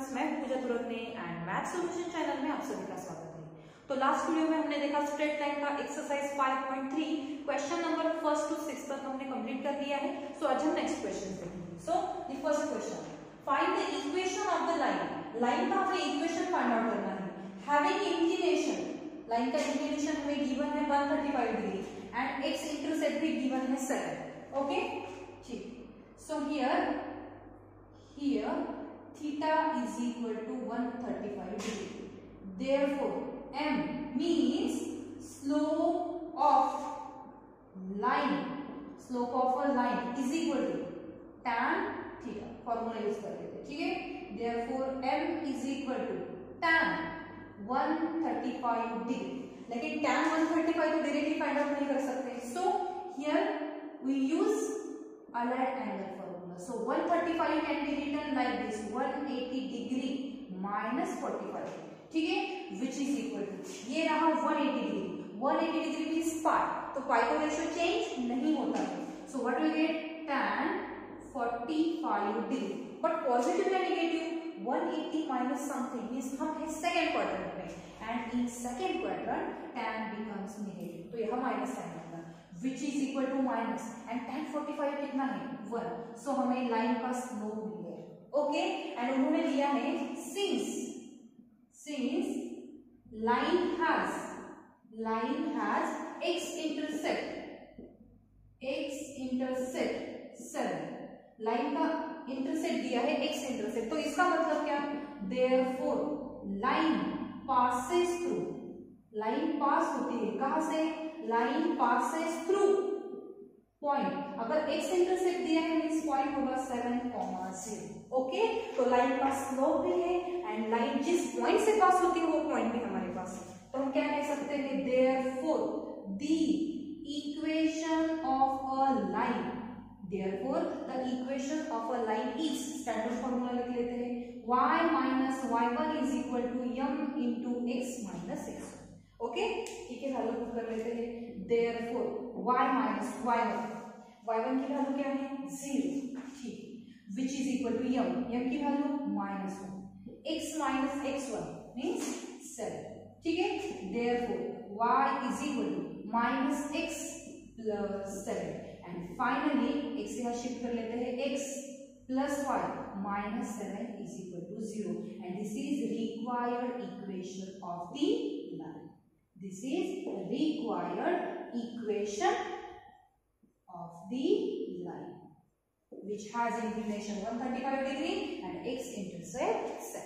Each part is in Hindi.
स्टूडेंट्स, मैं पूजा तुरगने एंड मैथ सॉल्यूशन चैनल में आप सभी का स्वागत है। तो लास्ट वीडियो में हमने देखा स्ट्रेट लाइन का एक्सरसाइज 5.3 क्वेश्चन नंबर 1 to 6 तक हमने कंप्लीट कर दिया है। सो आज हम नेक्स्ट क्वेश्चन देखेंगे। So the first question, find the equation of the line. Line का हमें इक्वेशन फाइंड आउट करना है। हैविंग इंक्लिनेशन, लाइन का इंक्लिनेशन हमें गिवन है 135 डिग्री एंड एक्स इंटरसेप्ट भी गिवन है 7। ओके, ठीक। So here theta is equal to 135 degree. Therefore, m means slope of a line is equal to tan theta. Formula use कर लेते हैं, ठीक है। Therefore, m is equal to tan 135 degree. लेकिन tan 135 तो डायरेक्टली फाइंड आउट नहीं कर सकते। So here we use allied angle formula. So 135 can be written like this, 180 degree minus 45, ठीक है, which is equal to, ये रहा 180 डिग्री। 180 डिग्री मींस पाई, तो पाई का रेशियो चेंज नहीं होता है। So what we get, tan 45 degree. But positive या नेगेटिव, 180 माइनस समथिंग मींस हम है सेकंड क्वाड्रेंट में, and in second quadrant tan becomes negative, तो यह माइनस साइन होगा, which is equal to minus, and tan 45 कितना है 1। सो हमें लाइन का स्लोप मिल गया। ओके, एंड उन्होंने दिया है since line has x intercept 7, line का इंटरसेप्ट दिया है x इंटरसेप्ट, तो इसका मतलब क्या, therefore line passes through, line pass होती है कहां से, लाइन passes through पॉइंट। अगर x इंटरसेप्ट दिया है मींस पॉइंट होगा 7,0। ओके, तो लाइन का स्लोप भी है एंड लाइन जिस पॉइंट से पास होती है वो पॉइंट भी हमारे पास है। तो हम क्या कह सकते हैं, therefore the equation of a line, therefore the equation of a line is, standard formula लिख लेते हैं, y minus y1 is equal to m into x minus x। Okay, ठीक है, वैल्यू पुट कर लेते हैं। therefore y minus y1 की वैल्यू क्या है 0, ठीक, which is equal to m की value -1, x minus x1 means 7, ठीक है। therefore y is equal to minus x plus 7, and finally x यहाँ शिफ्ट कर लेते हैं, x plus y minus 7 is equal to 0, and this is required equation of the line. This is required equation of the line which has inclination 135 degree and x intercept 7,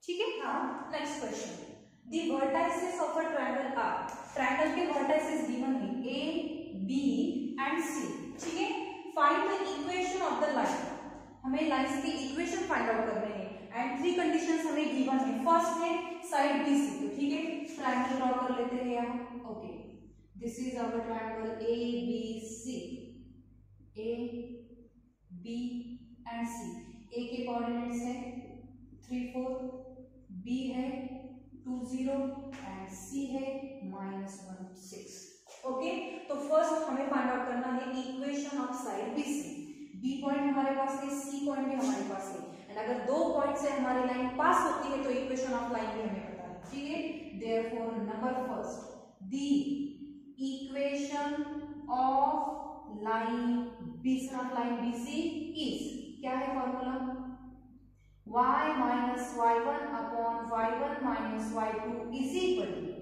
ठीक है। हाँ, next question, the vertices of a triangle are, triangle के vertices given है a b and c, ठीक है। find the equation of the line, हमें लाइंस की इक्वेशन फाइंड आउट करने हैं एंड 3 कंडीशंस हमें गिवन है। फर्स्ट है साइड बी सी, तो ठीक है, ट्रायंगल ड्रॉ कर लेते हैं यहाँ। Okay, this is our triangle A B C, A B and C. A के कोऑर्डिनेट्स है 3 4, बी है 2 0 एंड सी है -1 6। ओके, तो फर्स्ट हमें फाइंड आउट करना है equation of side B C. B point हमारे पास है, सी पॉइंट भी हमारे पास है, एंड अगर 2 पॉइंट से हमारी लाइन पास होती है तो इक्वेशन ऑफ लाइन भी हमें पता है, ठीक है। therefore number first, the equation of line BC is, क्या है formula, y minus y1 upon y1 minus y2 is equal to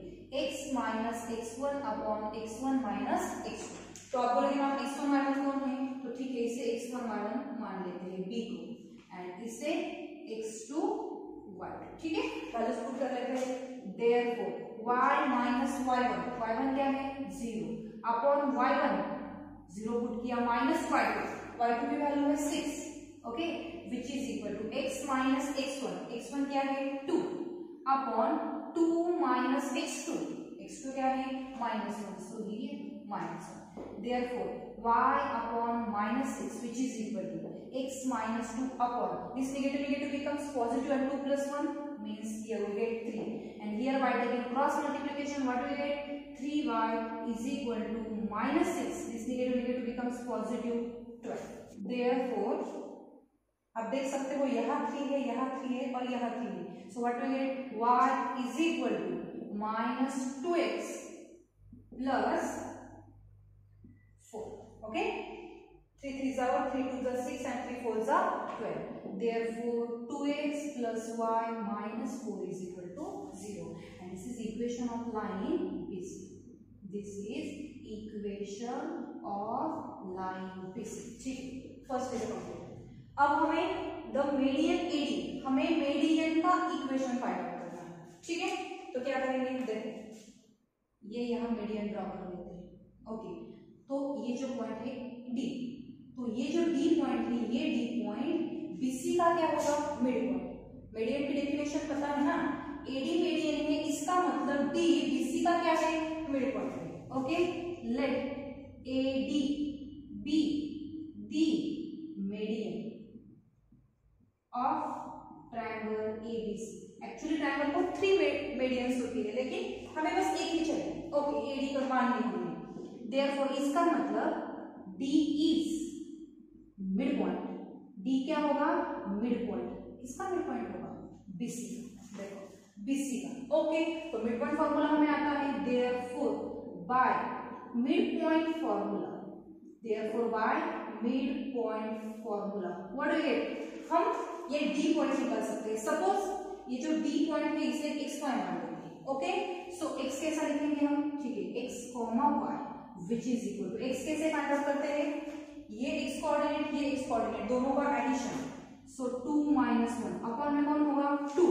x minus x1 upon x1 minus x2। तो आप बोलेंगे मैम x1 y1 कौन है, तो ठीक है, इसे x1 y1 मान लेते हैं b को, एंड इसे x2 y2, ठीक है, वैल्यूज पुट कर लेते हैं। therefore y minus y1 क्या है 0 अपॉन y1 0 पुट किया माइनस y2 की वैल्यू है 6। Okay, which is equal to x minus x1 क्या है 2 अपॉन 2 minus x2 क्या है -1, so ये -1। therefore y upon -6 which is equal to x minus 2 upon, this negative becomes positive and 2 plus 1 means here we get 3, and here by taking cross multiplication what we get, 3y is equal to -6, this negative becomes positive 12। therefore आप देख सकते हो यहाँ 3 है, यहाँ 3 है और यहाँ 3 है। So what will get, y is equal to minus 2x plus 4. Okay, 3 3s are 3 2s are 6 and 3 4s are 12. Therefore 2x plus y minus 4 is equal to 0. And this is equation of line BC. This is equation of line BC. ठीक है, फर्स्ट इज कंप्लीट. अब हमें द मीडियन एडी, हमें मीडियन का इक्वेशन फाइंड आउट करना है. ठीक है, तो क्या करेंगे, देखो ये यहाँ मीडियन ड्रॉ कर लेते हैं. ओके, तो ये जो पॉइंट है डी, तो ये जो डी पॉइंट है, ये डी पॉइंट बीसी का क्या होगा, मिड पॉइंट. मीडियन की डेफिनेशन पता है ना, एडी मीडियन है, इसका मतलब डी बीसी का क्या है, मिड पॉइंट है. Okay, let AD be the median of triangle ABC. Actually triangle को 3 मीडियंस होती है, लेकिन हमें बस एक ही चाहिए. ओके, एडी का मान लिख लिया. देयरफॉर इसका मतलब D is mid point. D क्या होगा, मिड पॉइंट. इसका मिड पॉइंट होगा बीसी. देखो बीसी का. ओके, तो मिड पॉइंट फॉर्मूला हमें आता है. Therefore by mid point formula, therefore by mid point formula what do get, हम ये डी पॉइंट निकाल सकते हैं. सपोज ये जो डी पॉइंट है इसे एक्स वाई मान लेंगे. ओके, सो एक्स कैसा लिखेंगे हम, ठीक है, x comma y which is equal to, x कैसे फाइंड आउट करते हैं, ये एक्स कोऑर्डिनेट, ये एक्स कोऑर्डिनेट, दोनों का एडिशन. सो 2 माइनस 1 अपन में कौन होगा 2,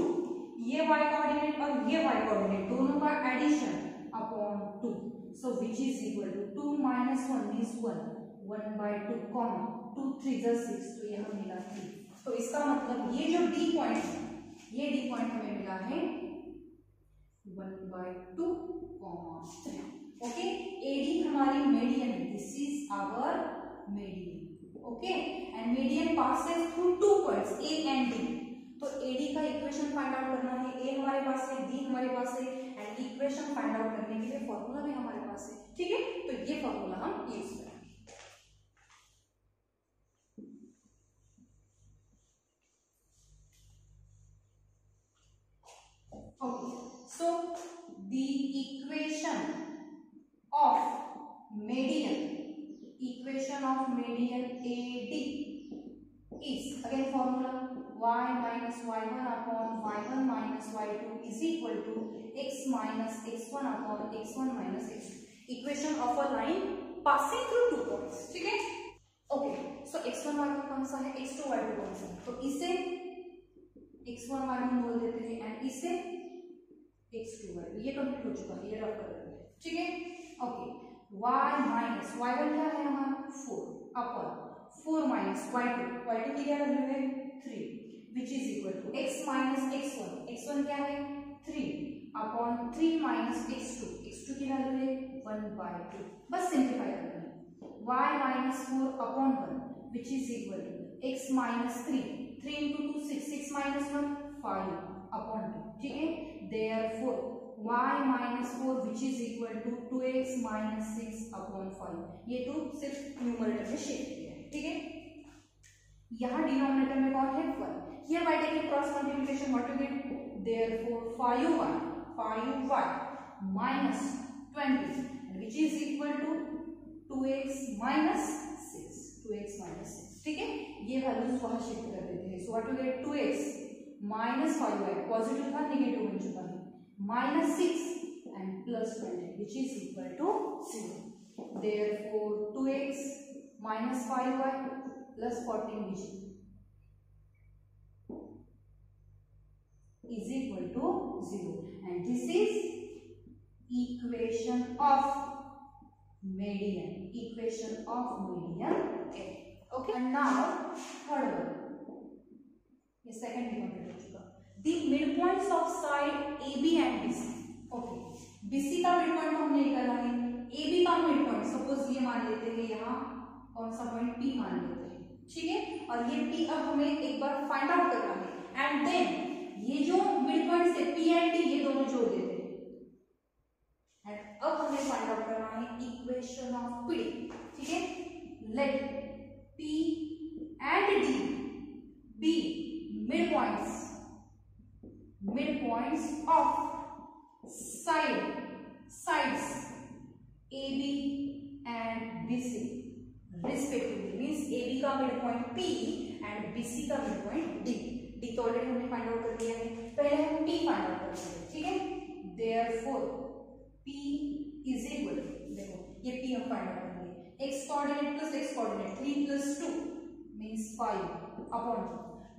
ये वाई कोऑर्डिनेट और ये वाई कोऑर्डिनेट, दोनों का addition upon 2. So which is equal to 2 minus 1 is 1, 1/2 comma 2 3 6, तो यह मिला 3. तो इसका मतलब ये जो डी पॉइंट है, ये डी पॉइंट हमें मिला है 1/2 कॉमा 3. ओके, एडी हमारी मीडियन है, this is our median. Okay, and median passes through 2 points A and D. तो एडी का इक्वेशन फाइंड आउट करना है. ए हमारे पास है, डी हमारे पास है, एंड इक्वेशन फाइंड आउट करने के लिए फॉर्मूला भी हमारे पास है. ठीक है, तो ये फॉर्मूला हम यूज करेंगे. Okay, so the equation of median AD is again formula y minus y1 upon y1 minus y2 is equal to x minus x1 upon x1 minus x2. Equation of a line passing through 2 points. ठीक है, ओके, सो x1 y1 कौन सा है, x2 y2 कौन सा है, तो इसे x1 y1 बोल देते हैं एंड इसे x2 y2. ये कंप्लीट हो चुका है, ये रफ कर देते हैं. ठीक है, ओके, y माइनस y1 क्या है हमारा 4 अपॉन 4 माइनस y2 की क्या वैल्यू है 3 which is equal to x minus x1 क्या है 3 अपॉन 3 माइनस x2 की वैल्यू है 1/2. बस सिंप्लीफाई करना है. y minus 4 upon 1 which is equal to x minus 3 into 2 6 minus 1 5 upon 2. ठीक है, therefore y minus 4 which is equal to 2x minus 6 upon 5. ये तो सिर्फ न्यूमरेटर में शिफ्ट किया है. ठीक है, यहाँ डिनोमिनेटर में कौन है 1. Here by taking cross multiplication what you get, therefore 5y minus 20 which is equal to 2x minus 6. ठीक है, ये वैल्यूज वहां शिफ्ट कर देते हैं. सो what you gate 2x minus 5y, positive था नेगेटिव बन चुका है, minus 6 and plus 20 which is equal to 0. Therefore 2x minus 5y plus 14 is equal to 0. And this is equation of median. Okay, and now third one. ये सेकंड भी कंप्लीट हो चुका. The midpoints of side AB and BC. Okay, BC का मिड पॉइंट हमने निकाला है, AB का मिड पॉइंट सपोज ये मान लेते हैं, यहाँ कौन सा पॉइंट P मान लेते हैं. ठीक है, और ये P अब हमें एक बार फाइंड आउट करना है. एंड देन ये जो मिड पॉइंट से P एंड D ये दोनों जोड़ देते हैं. एंड अब हमें फाइंड आउट करना है इक्वेशन ऑफ PD. ठीक है, let P and D be respectively, means AB का mid point P and BC का मिड पॉइंट D। D तो ऑलरेडी हमने फाइंड आउट कर लिया है, पहले हम P फाइंड आउट करेंगे, ठीक है। देयरफॉर P इज इक्वल, देखो ये P हम फाइंड आउट करेंगे, x coordinate plus x coordinate 3 plus 2 means 5 upon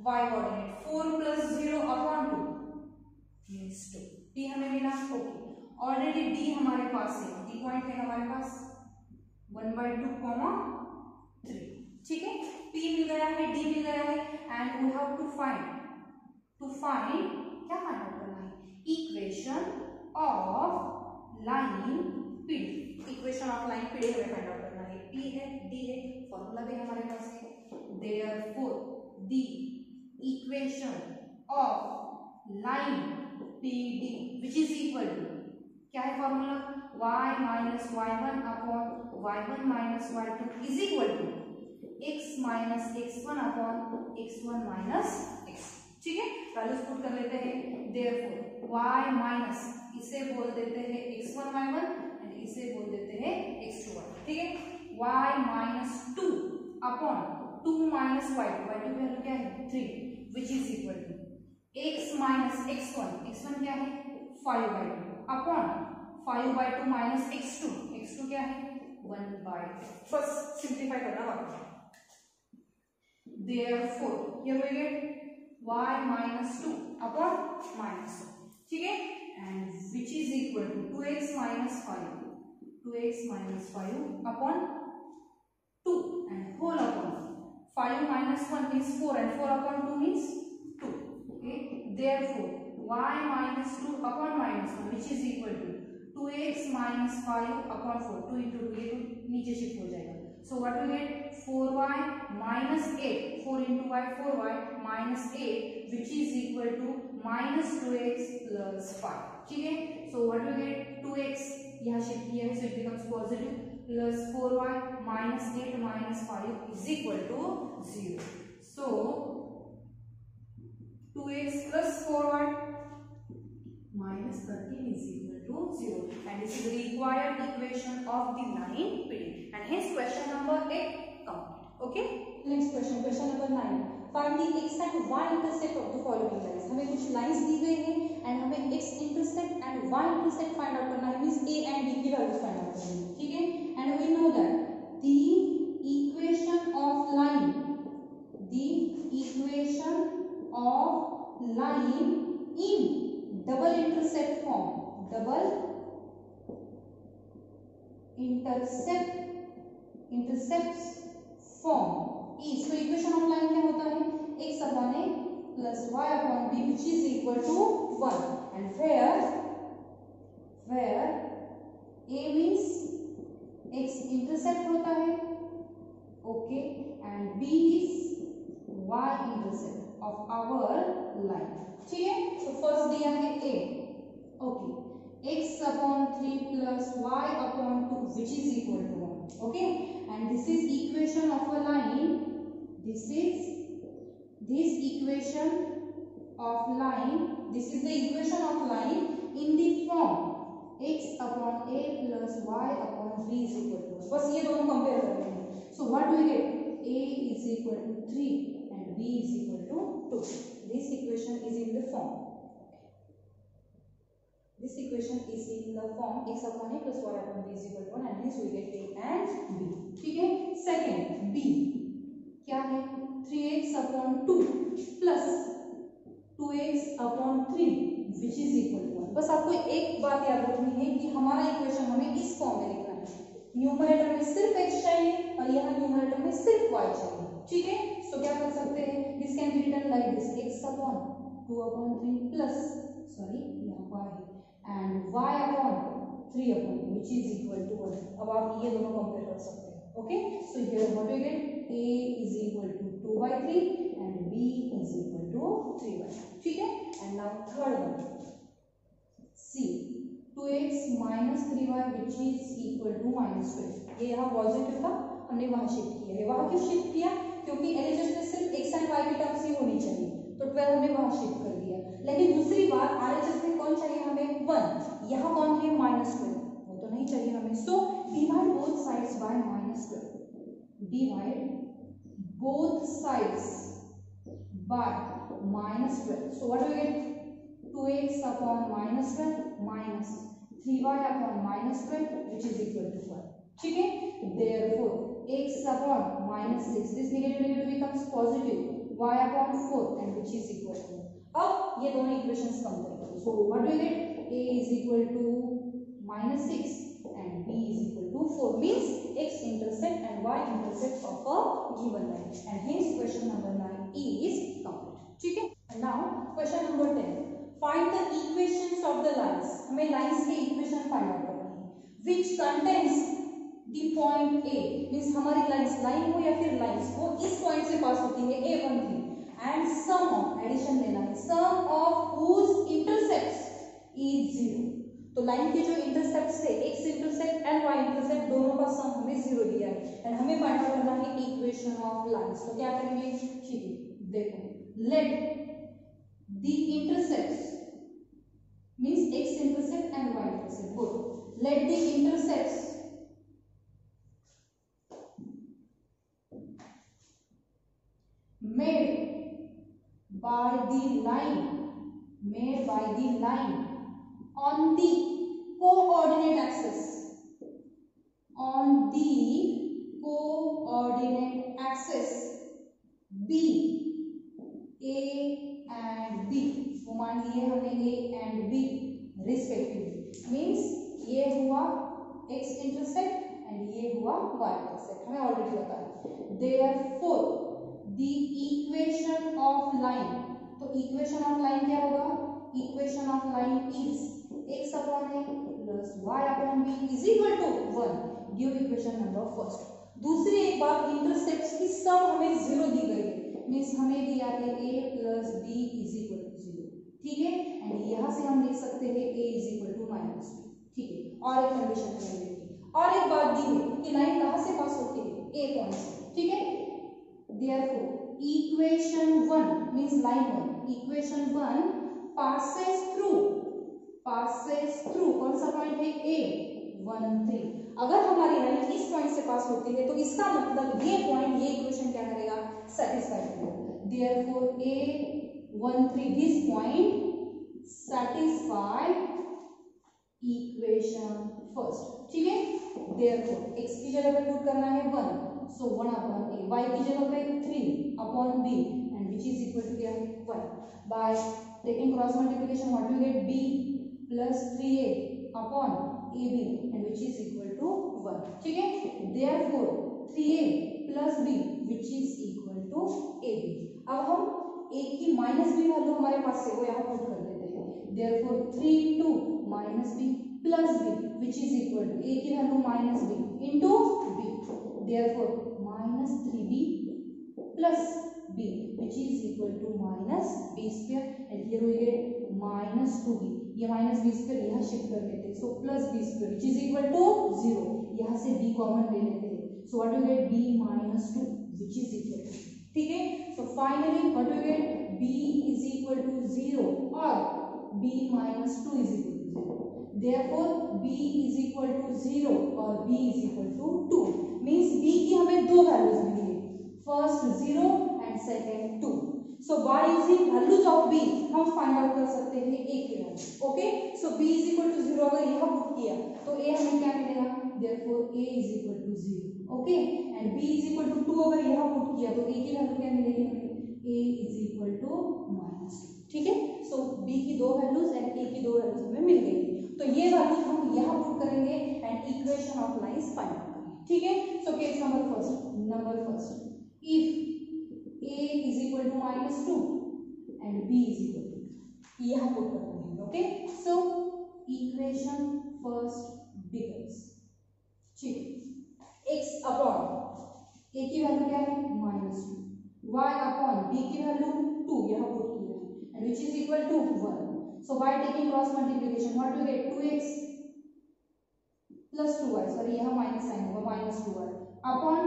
y coordinate 4 plus 0 upon 2 means 2। P हमें मिला, ओके। ऑलरेडी D हमारे पास है, D पॉइंट है हमारे पास 1/2, 3, ठीक है। P मिल गया है, D मिल गया है and we have to find क्या फाइंड आउट करना है, equation of line PD। Equation of line PD हमें फाइंड आउट करना है, P है D है, फॉर्मूला भी हमारे पास है। Therefore the equation of line PD which is equal to, क्या है formula, y minus y1 upon y1 minus y2 is equal to x minus x1 upon x1 minus x, ठीक है। वैल्यूज पुट कर लेते हैं। देयरफॉर y माइनस, इसे बोल देते हैं x1 y1 एंड इसे बोल देते हैं x2 y, ठीक है। y minus 2 upon 2 minus y2 की वैल्यू क्या है 3 which is equal to x minus x1 क्या है 5/2 अपॉन 5/2 माइनस x2 क्या है 1/2। फर्स्ट सिंप्लीफाई करना बाकी है। Therefore here we get y minus 2 upon minus 2, ठीक है, and which is equal to 2x minus 5 upon 2 and whole upon 5 minus 1 means 4 and 4 upon 2 means 2, okay। Therefore y minus 2 upon minus 1 which is equal to 2x minus 5 upon 4, 2 into 2 ये तो नीचे शिफ्ट हो जाएगा। So what we get 4y minus 8, 4 into y 4y minus 8 which is equal to minus 2x plus 5, ठीक है। So what we get 2x यहाँ शिफ्ट किया है so it becomes positive plus 4y minus 8 minus 5 is equal to 0. So 2x plus 4y minus 13 is equal to 0 and this is the required equation of the line PD and hence question number 8 complete, okay। Next question number 9, find the x and y intercept of the following lines. हमें कुछ लाइंस दी गई हैं एंड हमें x intercept and y intercept find out करना है, मींस a एंड b की वैल्यूज फाइंड आउट करनी है, ठीक है। And we know that the equation of line in double intercept form is, तो इक्वेशन ऑफ लाइन क्या होता है x upon a plus y upon b which is equal to 1 and where a means x intercept होता है, okay, and b is y intercept of our line, ठीक है। तो फर्स्ट दिया है a, okay, x upon 3 plus y upon 2 which is equal to 1, okay, and this is equation of a line, this is the equation of line in the form x upon a plus y upon 3 is equal to 1। बस ये दोनों कंपेयर कर रहे हैं। So what do we get? a is equal to 3 and b is equal to 2. This equation is in the form x upon a plus y upon b is equal to 1 and hence we get a and b, ठीक है। सेकंड b क्या है 3x upon 2 plus 2x upon 3 which is equal to 1। बस आपको एक बात याद रखनी है कि हमारा इक्वेशन हमें इस फॉर्म में लिखना है, न्यूमरेटर में सिर्फ x चाहिए और यहाँ न्यूमरेटर में सिर्फ y चाहिए, ठीक है। तो क्या कर सकते हैं, this can be written like this x upon 2 upon 3 plus यहाँ y and y upon 3 upon which is equal to 1। अब आप ये दोनों कंपेयर कर सकते हैं, okay. So here what we get a is equal to 2/3 and b is equal to 3/3, ठीक है। And now third one c 2x minus 3y which is equal to -12। ये यहाँ पॉजिटिव था, हमने वहाँ शिफ्ट किया है। वहाँ क्यों शिफ्ट किया, क्योंकि एलएचएस में सिर्फ x एंड y की टर्म्स ही होनी चाहिए, तो 12 हमने वहाँ शिफ्ट कर दिया। लेकिन दूसरी बात आरएचएस में कौन चाहिए हमें 1, यहाँ कौन है -12, वो तो नहीं चाहिए हमें। So divide both sides by -12, divide both sides by -12. So what do we get? 2x upon -12 minus 3y upon -12 which is equal to 1. ठीक है, therefore x upon -6, this negative becomes positive, y upon 4 and which is equal to. अब ये दोनों इक्वेशंस कम करेंगे. So what do we get? a is equal to -6 and b is equal to 4, means x intercept and y intercept of a given line, and hence question number 9 is complete. ठीक है. Now question number 10, find the equations of the lines. हमें lines के equation find out करनी है which contains the point A, means हमारी lines line हो या फिर lines हो इस point से पास होती है A13 and sum of, addition लेना है, sum of whose intercepts is 0. तो लाइन के जो इंटरसेप्ट से x intercept and y intercept दोनों का सम हमें 0 दिया है एंड हमें फाइंड आउट करना है इक्वेशन ऑफ लाइंस. तो क्या करेंगे? ठीक है, देखो, let the intercepts means x intercept and y intercept both, let the intercepts made by the line on the coordinate axis, B, A and B. वो मान लिए हमने A and B respectively, means ये हुआ x इंटरसेप्ट एंड ये हुआ y इंटरसेप्ट, हमें ऑलरेडी पता है. Therefore the equation of line, तो इक्वेशन ऑफ लाइन क्या होगा? Equation of line is x upon a plus y upon b is equal to 1. Give equation number first. दूसरी एक बात, इंटरसेप्ट्स की सम हमें 0 दी गई है, मींस हमें दिया है a plus b is equal to 0. ठीक है, एंड यहां से हम लिख सकते हैं a is equal to -b. ठीक है, और एक कंडीशन हमें दी है, और एक बात दी है कि लाइन कहां से पास होती है? a पॉइंट से. ठीक है, therefore equation 1 means line 1, equation 1 passes through कौन सा पॉइंट है? A13. अगर हमारी लाइन इस पॉइंट से पास होती है तो इसका मतलब ये पॉइंट, ये इक्वेशन क्या करेगा? सेटिस्फाई करेगा. therefore A13 this point satisfy equation first. ठीक है, therefore x की जगह पे पुट करना है 1, so 1 upon a, y की जगह पे 3 upon b and which is equal to क्या है? 1. by taking cross multiplication what we get? b plus 3a upon ab and which is equal to 1. ठीक है, therefore 3a plus b which is equal to ab. अब हम a की माइनस b वैल्यू हमारे पास से वो यहाँ पुट कर देते हैं. therefore 3 minus b plus b which is equal to a की value minus b into b. therefore minus 3b plus b which is equal to minus b square and here we get minus 2b. ये minus b square यहाँ शिफ्ट कर लेते हैं, so plus b square which is equal to 0. यहाँ से b कॉमन ले लेते हैं, so what do you get? b minus 2 which is equal to. ठीक है, so finally what do you get? b is equal to 0 or b minus 2 is equal to 0. therefore b is equal to 0 or b is equal to 2, means b की हमें दो वैल्यूज मिली है, first 0 and second 2. so by using values of b हम फाइंड आउट कर सकते हैं a की value. Okay, so b is equal to 0 अगर यहाँ पुट किया तो a हमें क्या मिलेगा? therefore a is equal to 0. Okay, and b is equal to 2 अगर यहाँ पुट किया तो a की वैल्यू क्या मिलेगी हमें? a is equal to -2. ठीक है, so b की दो वैल्यूज एंड a की दो वैल्यूज हमें मिल गई. तो ये वैल्यू हम यहाँ पुट करेंगे and equation of lines find out करेंगे. ठीक है, so case number first, if a is equal to -2 and b is equal to 2, यहाँ पुट करना है. Okay, so equation first becomes, ठीक, x अपॉन a की वैल्यू क्या है? -2, y अपॉन b की वैल्यू 2 यहाँ पुट किया है and which is equal to 1. so by taking cross multiplication what do we get? 2x plus 2y, sorry यहाँ माइनस साइन होगा, -2y upon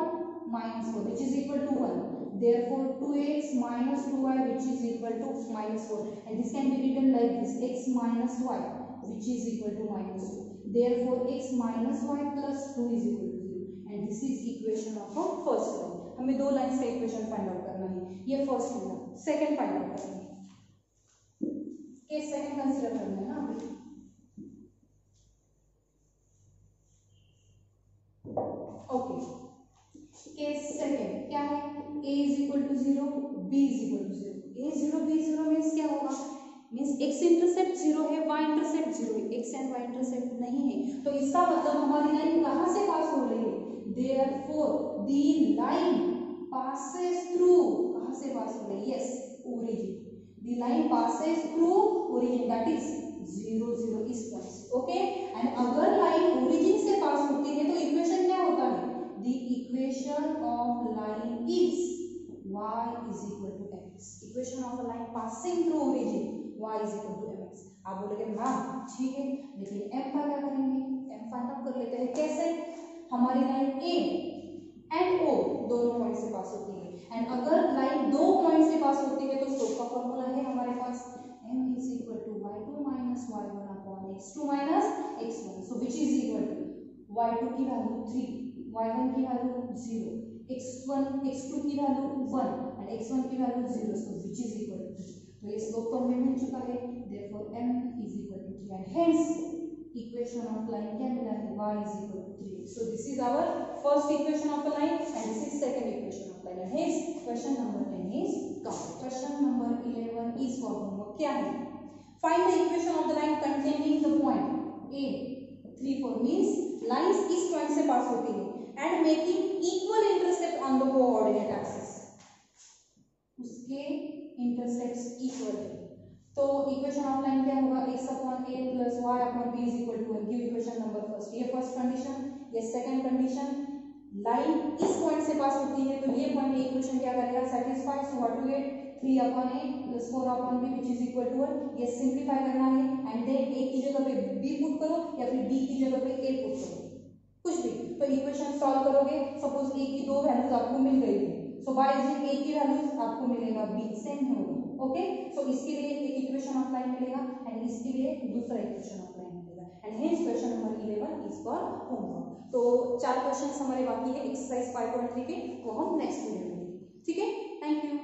-4 which is equal to 1. therefore 2x minus 2y which is equal to -4 and this can be written like this, x minus y which is equal to -2. therefore x minus y plus 2 is equal to 0 and this is equation of a first line. हमें दो लाइंस का इक्वेशन फाइंड आउट करना है, ये first line, second find out करना है, केस सेकंड कंसीडर करना है ना अभी। ओके, केस सेकंड क्या है, a is equal to 0, b is equal to 0। a 0 b 0 means क्या होगा, मीन्स x इंटरसेप्ट 0 है, y इंटरसेप्ट 0 है, x एंड y इंटरसेप्ट नहीं है, तो इसका मतलब हमारी लाइन कहां से पास हो रही है, therefore the line passes through, कहां से पास हो रही है, yes origin, the line passes through origin, that is 0 0 इस पॉइंट से, ओके। एंड अगर लाइन origin से पास होती है तो इक्वेशन क्या होता है, the equation of line is y is equal to mx, equation of a line passing through origin y is equal to mx। आप बोलोगे मैम ठीक है, लेकिन m का क्या करेंगे, m फाइंड आउट कर लेते हैं, कैसे, हमारी लाइन a एंड o दोनों पॉइंट से पास होती है, एंड अगर लाइन दो पॉइंट से पास होती है तो स्टोक्स का फॉर्मूला है हमारे पास, m is equal to y2 minus y1 upon x2 minus x1, so which is equal to y2 की वैल्यू 3, y1 की वैल्यू 0, x2 की वैल्यू 1 एंड x1 की value 0, so which is equal to 3। तो ये स्लोप तो हमें मिल चुका है, therefore m is equal to 3 and hence equation of line क्या मिला है, y is equal to 3। so this is our first equation of a line and this is second equation of line and hence question number 10 is covered। question number 11 is for homework, क्या है, find the equation of the line containing the point a 3 4 means lines इस पॉइंट से पास होती है and making equal intercept on the coordinate axis, उसके इंटरसेप्ट्स इक्वल है, तो इक्वेशन ऑफ लाइन क्या होगा, x upon a plus y upon b is equal to 1। Give equation number first, ये फर्स्ट कंडीशन, ये सेकंड कंडीशन, लाइन इस पॉइंट से पास होती है तो ये पॉइंट ये इक्वेशन क्या करेगा, satisfy, so what you get 3 upon a plus 4 upon b which is equal to 1। ये सिंपलीफाई करना है एंड देन a की जगह पे b पुट करो या फिर b की जगह पे a पुट करो, कुछ भी, तो इक्वेशन सॉल्व करोगे, सपोज a की दो वैल्यूज आपको मिल गई है, सो बाय यूजिंग a की वैल्यूज आपको मिलेगा b, सेम होगा, ओके। सो इसके लिए एक इक्वेशन ऑफ लाइन मिलेगा एंड इसके लिए दूसरा इक्वेशन ऑफ लाइन मिलेगा and hence question number 11 is for homework. तो 4 क्वेश्चंस हमारे बाकी है एक्सरसाइज 5.3 के, वो हम नेक्स्ट वीडियो में लेंगे, ठीक है। Thank you.